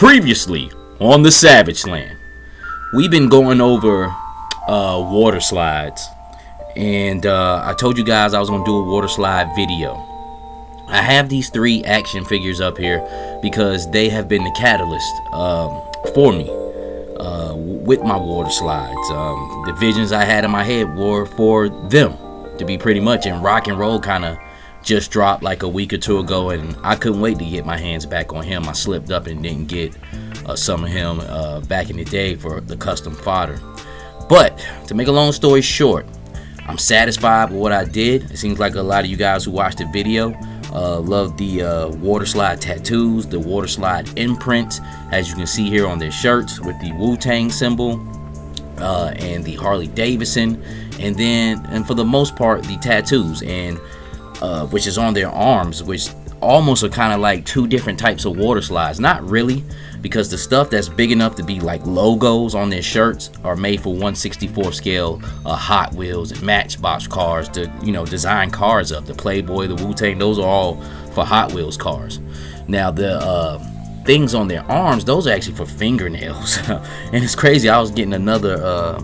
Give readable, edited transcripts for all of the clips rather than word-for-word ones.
Previously on the Savage Land, we've been going over water slides, and I told you guys I was gonna do a water slide video. I have these 3 action figures up here because they have been the catalyst for me with my water slides. The visions I had in my head were for them to be pretty much, and Rock and Roll kind of just dropped like a week or 2 ago, and I couldn't wait to get my hands back on him. I slipped up and didn't get some of him back in the day for the custom fodder. But to make a long story short, I'm satisfied with what I did. It seems like a lot of you guys who watched the video love the water slide tattoos, the water slide imprints, as you can see here on their shirts with the Wu-Tang symbol and the Harley Davidson, and for the most part the tattoos, and which is on their arms, which almost are kind of like 2 different types of water slides. Not really, because the stuff that's big enough to be like logos on their shirts are made for 1/64 scale Hot Wheels and Matchbox cars to, design cars up. The Playboy, the Wu-Tang, those are all for Hot Wheels cars. Now the things on their arms, those are actually for fingernails. And it's crazy, I was getting another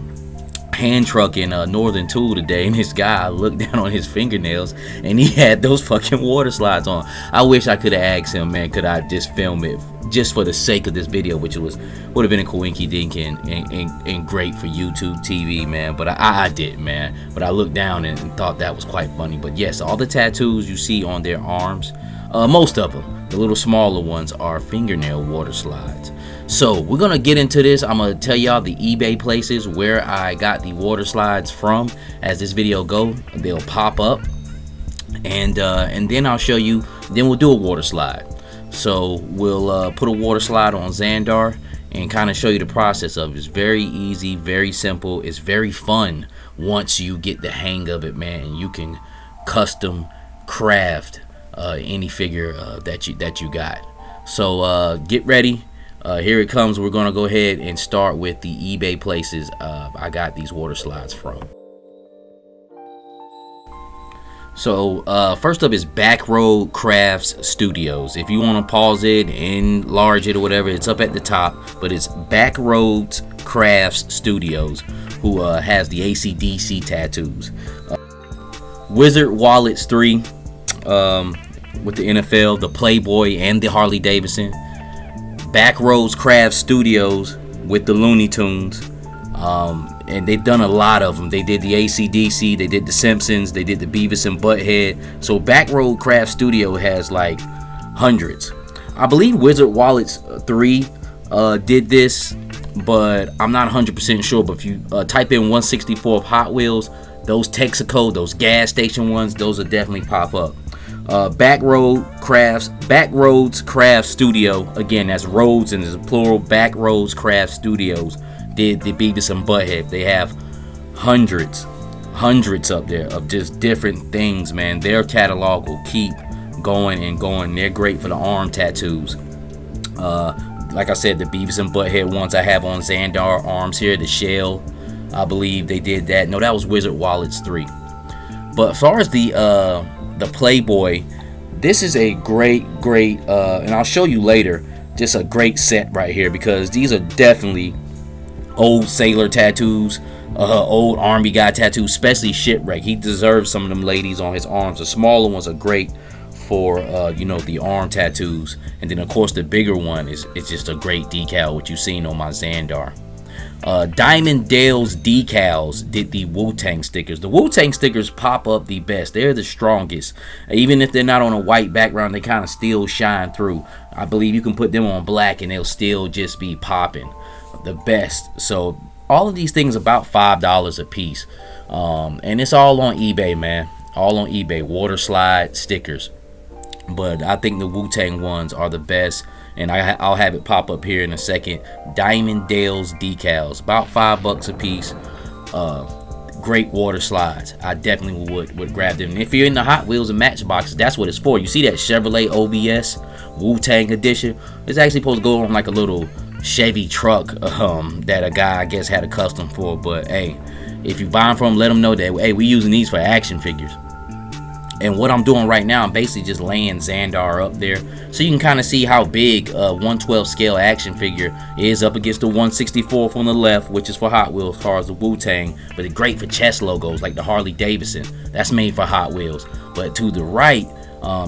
hand truck in Northern Tool today, and this guy looked down on his fingernails and he had those fucking water slides on. I wish I could have asked him, man, could I just film it just for the sake of this video, which would have been a coinky dink and great for YouTube TV, man. But I didn't, man. But I looked down and thought that was quite funny. But yes, all the tattoos you see on their arms, most of them, the little smaller ones, are fingernail water slides. So we're gonna get into this. I'm gonna tell y'all the eBay places where I got the water slides from as this video go. They'll pop up, and then I'll show you. Then we'll do a water slide. So we'll put a water slide on Xandar and kind of show you the process of it. It's very easy, very simple. It's very fun once you get the hang of it, man. And you can custom craft any figure that you got. So get ready. Here it comes. We're gonna go ahead and start with the eBay places I got these water slides from. So first up is Backroad Crafts Studios. If you want to pause it, enlarge it, or whatever, it's up at the top. But it's Backroads Crafts Studios, who has the AC/DC tattoos. Wizard Wallets 3 with the NFL, the Playboy, and the Harley Davidson. Backroads Craft Studios with the Looney Tunes, and they've done a lot of them. They did the AC/DC, they did the Simpsons, they did the Beavis and Butthead. So Backroad Craft Studio has like hundreds. I believe Wizard Wallets 3 did this, but I'm not 100% sure. But if you type in 1/64 of Hot Wheels, those Texaco, those gas station ones, those will definitely pop up. Backroads Craft Studio, again, that's roads and it's plural. Backroads Craft Studios did the Beavis and Butthead. They have hundreds up there of just different things, man. Their catalog will keep going and going. They're great for the arm tattoos. Like I said, the Beavis and Butthead ones I have on Xandar arms here. The shell, I believe they did that. No, that was Wizard Wallets 3. But as far as the Playboy, this is a great and I'll show you later, just a great set right here, because these are definitely old sailor tattoos, old army guy tattoos, especially Shipwreck. He deserves some of them ladies on his arms. The smaller ones are great for the arm tattoos, and then of course the bigger one is just a great decal, which you've seen on my Xandar. Diamond Dale's Decals did the Wu-Tang stickers. The Wu-Tang stickers pop up the best. They're the strongest. Even if they're not on a white background, they kind of still shine through. I believe you can put them on black and they'll still just be popping the best. So all of these things about $5 a piece, and it's all on eBay, man. All on eBay. Water slide stickers. But I think the Wu-Tang ones are the best, and I'll have it pop up here in a second. Diamond Dale's Decals, about $5 a piece. Great water slides. I definitely would grab them. And if you're in the Hot Wheels and Matchboxes, that's what it's for. You see that Chevrolet OBS Wu-Tang edition? It's actually supposed to go on like a little Chevy truck that a guy, I guess, had a custom for. But hey, if you buy them from them, let them know that, hey, we using these for action figures. And what I'm doing right now, I'm basically just laying Xandar up there, so you can kind of see how big a 112 scale action figure is up against the 164th on the left, which is for Hot Wheels cars, the Wu-Tang, but it's great for chest logos like the Harley Davidson. That's made for Hot Wheels. But to the right,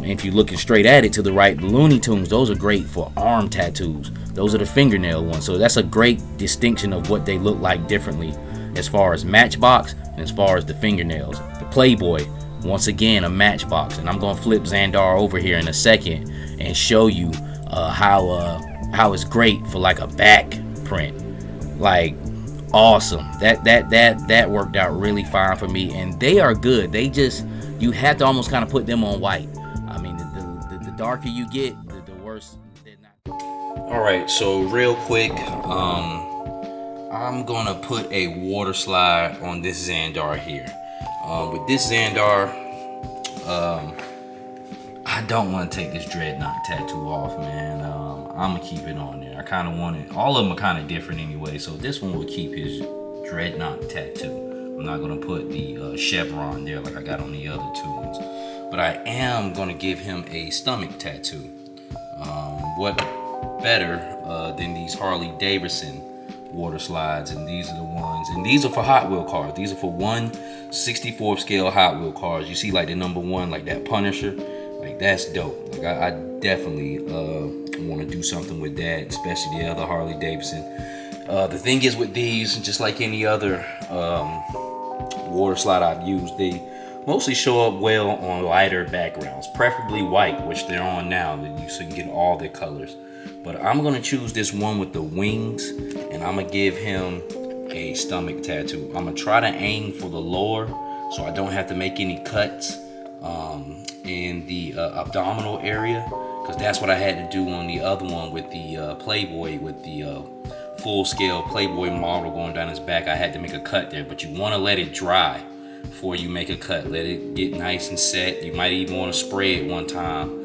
if you're looking straight at it, to the right, the Looney Tunes, those are great for arm tattoos. Those are the fingernail ones. So that's a great distinction of what they look like differently as far as Matchbox and as far as the fingernails. The Playboy, once again, a Matchbox, and I'm gonna flip Xandar over here in a second and show you how it's great for like a back print. Like, awesome. That worked out really fine for me, and they are good. They just, you have to almost kind of put them on white. I mean, the darker you get, the worse they're not. All right, so real quick, I'm gonna put a water slide on this Xandar here. With this Xandar, I don't want to take this Dreadnought tattoo off, man. I'm gonna keep it on there. I kind of want it. All of them are kind of different anyway, so this one will keep his Dreadnought tattoo. I'm not gonna put the chevron there like I got on the other two ones, but I am gonna give him a stomach tattoo. What better than these Harley Davidson water slides? And these are the ones, and these are for Hot Wheel cars. These are for 1/64th scale Hot Wheel cars. You see like the number 1, like that Punisher, like that's dope. Like I definitely want to do something with that, especially the other Harley Davidson. The thing is with these, just like any other water slide I've used, they mostly show up well on lighter backgrounds, preferably white, which they're on now, so you can get all their colors. But I'm gonna choose this one with the wings, and I'm gonna give him a stomach tattoo. I'm gonna try to aim for the lower, so I don't have to make any cuts in the abdominal area, because that's what I had to do on the other one with the Playboy, with the full scale Playboy model going down his back. I had to make a cut there, but you want to let it dry before you make a cut. Let it get nice and set. You might even want to spray it one time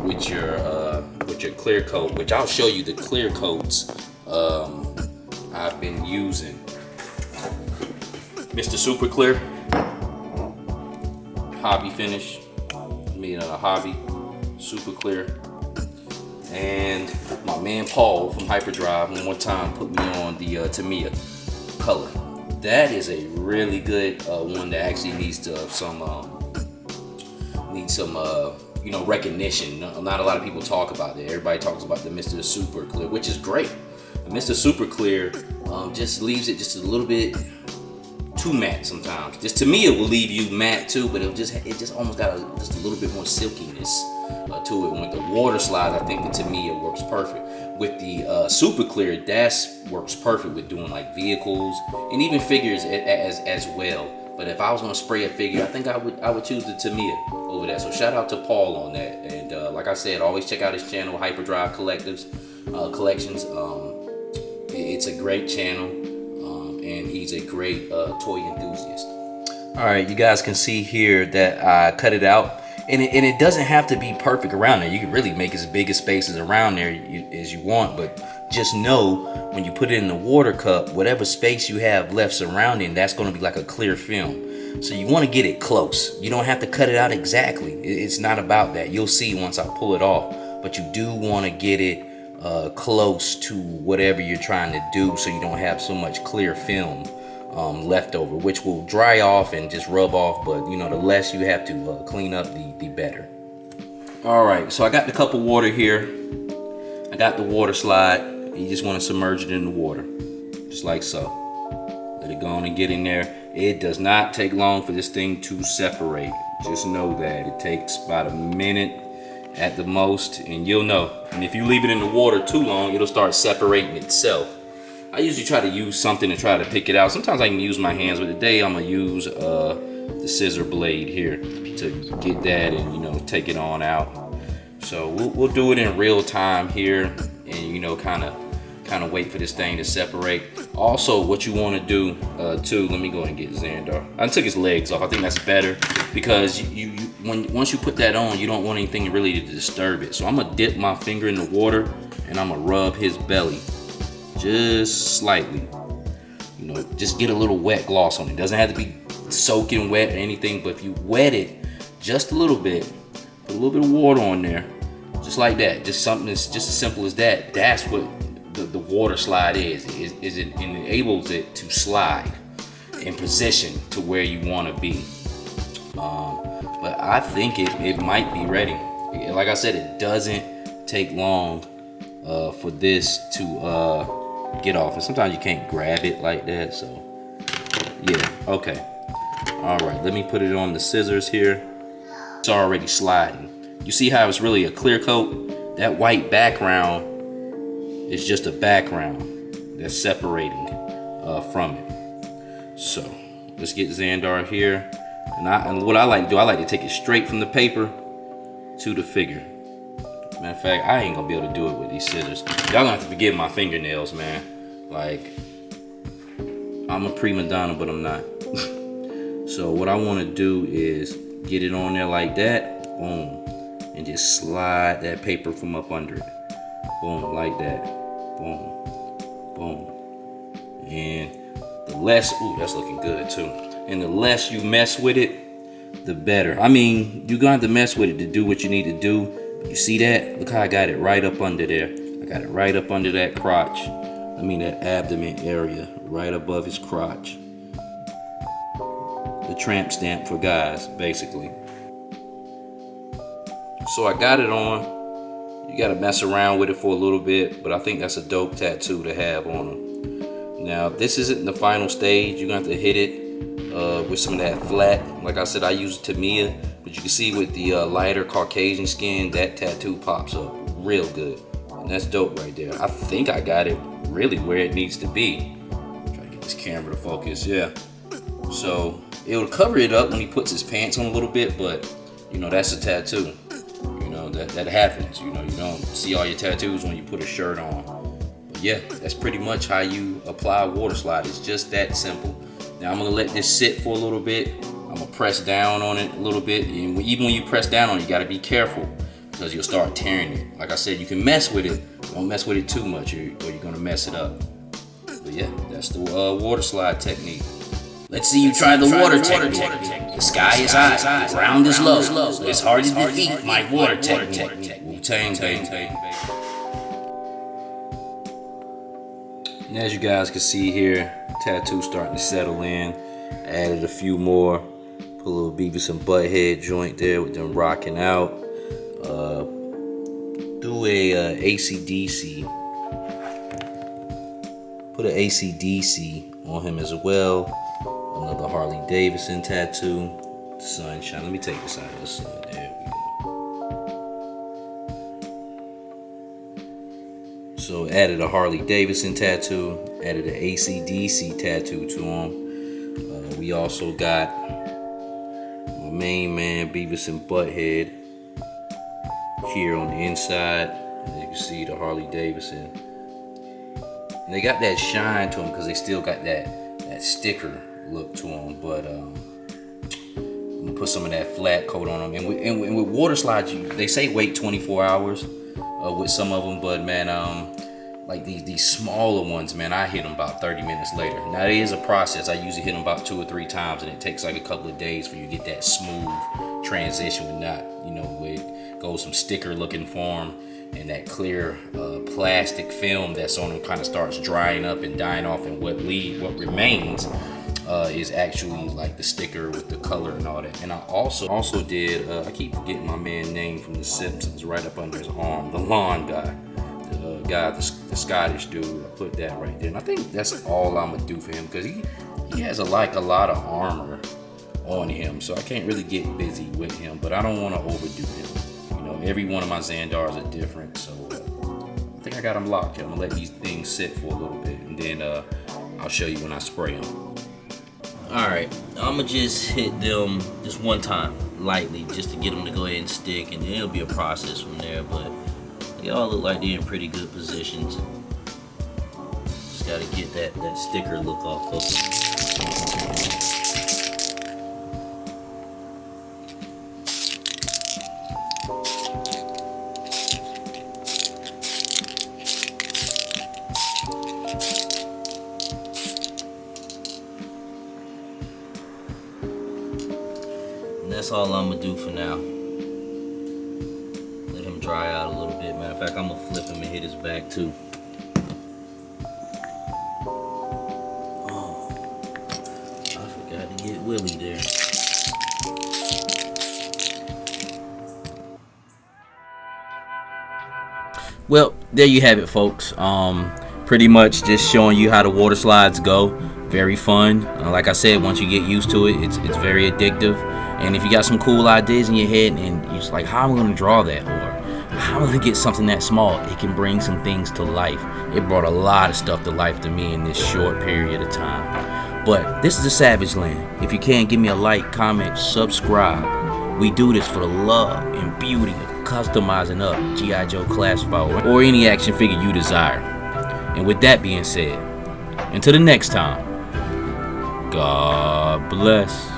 with your clear coat, which I'll show you the clear coats I've been using. Mr. Super Clear Hobby Finish, made a Hobby Super Clear, and my man Paul from Hyperdrive one more time put me on the Tamiya color. That is a really good one that actually needs some recognition. Not a lot of people talk about it. Everybody talks about the Mr. Super Clear, which is great. The Mr. Super Clear just leaves it just a little bit too matte sometimes. This Tamiya will leave you matte too, but it just almost got just a little bit more silkiness to it. And with the water slide, I think the Tamiya works perfect. With the Super Clear, that works perfect with doing like vehicles and even figures as well. But if I was gonna spray a figure, I think I would choose the Tamiya over that. So shout out to Paul on that. And like I said, always check out his channel, Hyperdrive Collections. It's a great channel, and he's a great toy enthusiast. All right, you guys can see here that I cut it out, and it doesn't have to be perfect around there. You can really make as big a spaces around there as you want, but just know when you put it in the water cup, whatever space you have left surrounding, that's going to be like a clear film. So you want to get it close. You don't have to cut it out exactly. It's not about that. You'll see once I pull it off, but you do want to get it close to whatever you're trying to do, so you don't have so much clear film left over, which will dry off and just rub off. But you know, the less you have to clean up, the better. All right, so I got the cup of water here. I got the water slide. You just want to submerge it in the water, just like so. Let it go on and get in there. It does not take long for this thing to separate. Just know that it takes about a minute at the most, and you'll know. And if you leave it in the water too long, it'll start separating itself. I usually try to use something to try to pick it out. Sometimes I can use my hands, but today I'm gonna use the scissor blade here to get that and, you know, take it on out. So we'll do it in real time here, and, you know, kind of wait for this thing to separate. Also, what you want to do too, let me go and get Xandar. I took his legs off. I think that's better, because once you put that on, you don't want anything really to disturb it. So I'm gonna dip my finger in the water and I'm gonna rub his belly just slightly. You know, just get a little wet gloss on it. It doesn't have to be soaking wet or anything, but if you wet it just a little bit. Put a little bit of water on there, just like that. Just something that's just as simple as that. That's what the water slide is. It enables it to slide in position to where you want to be. But I think it might be ready. Like I said, it doesn't take long for this to get off. And sometimes you can't grab it like that. So yeah, okay. All right, let me put it on the scissors here. It's already sliding. You see how it's really a clear coat? That white background is just a background that's separating from it. So let's get Xandar here. And what I like to do, I like to take it straight from the paper to the figure. Matter of fact, I ain't gonna be able to do it with these scissors. Y'all gonna have to forgive my fingernails, man. Like, I'm a prima donna, but I'm not. So what I wanna do is get it on there like that, boom. And just slide that paper from up under it. Boom, like that, boom, boom. And the less, ooh, that's looking good too. And the less you mess with it, the better. I mean, you're gonna have to mess with it to do what you need to do. But you see that? Look how I got it right up under there. I got it right up under that crotch. I mean that abdomen area, right above his crotch. The tramp stamp for guys, basically. So I got it on. You gotta mess around with it for a little bit, but I think that's a dope tattoo to have on him. Now, this isn't the final stage. You're gonna have to hit it with some of that flat. Like I said, I use Tamiya, but you can see with the lighter Caucasian skin, that tattoo pops up real good. And that's dope right there. I think I got it really where it needs to be. Try to get this camera to focus, yeah. So it'll cover it up when he puts his pants on a little bit, but you know, that's a tattoo. You know, that happens. You know, you don't see all your tattoos when you put a shirt on. But yeah, that's pretty much how you apply a water slide. It's just that simple. Now I'm gonna let this sit for a little bit. I'm gonna press down on it a little bit. And even when you press down on it, you gotta be careful because you'll start tearing it. Like I said, you can mess with it. Don't mess with it too much or you're gonna mess it up. But yeah, that's the water slide technique. Let's see you try the water technique. The sky is high, the ground is low. It's hard to defeat my water technique. Wu-Tang, bang. And as you guys can see here, tattoo starting to settle in. Added a few more. Put a little Beavis and Butthead joint there with them rocking out. Do a AC/DC. Put an AC/DC on him as well. Another Harley Davidson tattoo. Sunshine. Let me take this out of the sun. There we go. So added a Harley Davidson tattoo. Added an AC/DC tattoo to him. We also got my main man Beavis and Butthead here on the inside. As you can see, the Harley Davidson. And they got that shine to them because they still got that sticker look to them, but I'm gonna put some of that flat coat on them. And with water slides, they say wait 24 hours with some of them, but man, like these smaller ones, man, I hit them about 30 minutes later. Now it is a process. I usually hit them about 2 or 3 times, and it takes like a couple of days for you to get that smooth transition with not, you know, where it goes from sticker looking form and that clear plastic film that's on them kind of starts drying up and dying off, and what remains is actually like the sticker with the color and all that. And I also did, I keep forgetting my man's name from The Simpsons, right up under his arm, the lawn guy, the Scottish dude. I put that right there, and I think that's all I'm gonna do for him because he has a lot of armor on him, so I can't really get busy with him, but I don't want to overdo him. You know, every one of my Xandars are different, so I think I got them locked. I'm gonna let these things sit for a little bit, and then I'll show you when I spray them. Alright, I'm gonna just hit them just one time, lightly, just to get them to go ahead and stick, and then it'll be a process from there, but they all look like they're in pretty good positions. Just gotta get that sticker look off of them. all I'm gonna do for now. Let him dry out a little bit. Matter of fact, I'm gonna flip him and hit his back too. Oh, I forgot to get Willie there. Well, there you have it, folks. Pretty much just showing you how the water slides go. Very fun. Like I said, once you get used to it, it's very addictive. And if you got some cool ideas in your head and you're just like, how am I going to draw that? Or how am I going to get something that small? It can bring some things to life. It brought a lot of stuff to life to me in this short period of time. But this is the Savage Land. If you can, give me a like, comment, subscribe. We do this for the love and beauty of customizing up Gijoe Classified or any action figure you desire. And with that being said, until the next time, God bless.